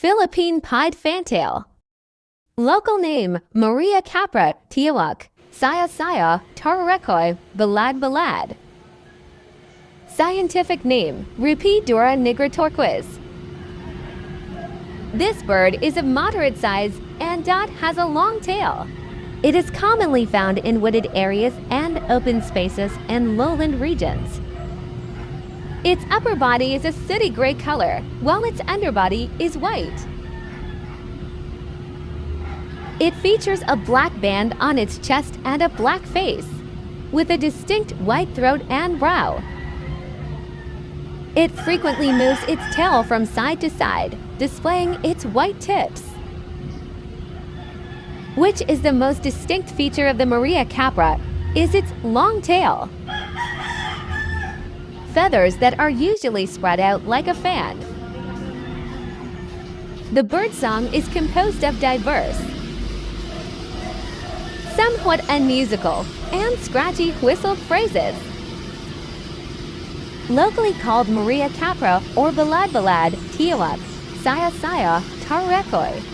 Philippine pied fantail. Local name, Maria Capra, Tiawak, Saya Saya, Tararekoy, Balad Balad. Scientific name, Rupidura nigra turquoise. This bird is of moderate size and has a long tail. It is commonly found in wooded areas and open spaces in lowland regions. Its upper body is a sooty gray color, while its underbody is white. It features a black band on its chest and a black face, with a distinct white throat and brow. It frequently moves its tail from side to side, displaying its white tips. Which is the most distinct feature of the Maria Capra is its long tail. Feathers that are usually spread out like a fan. The birdsong is composed of diverse, somewhat unmusical, and scratchy whistled phrases. Locally called Maria Capra or Balad Balad, Tiawak, Saya Saya, Tararekoy.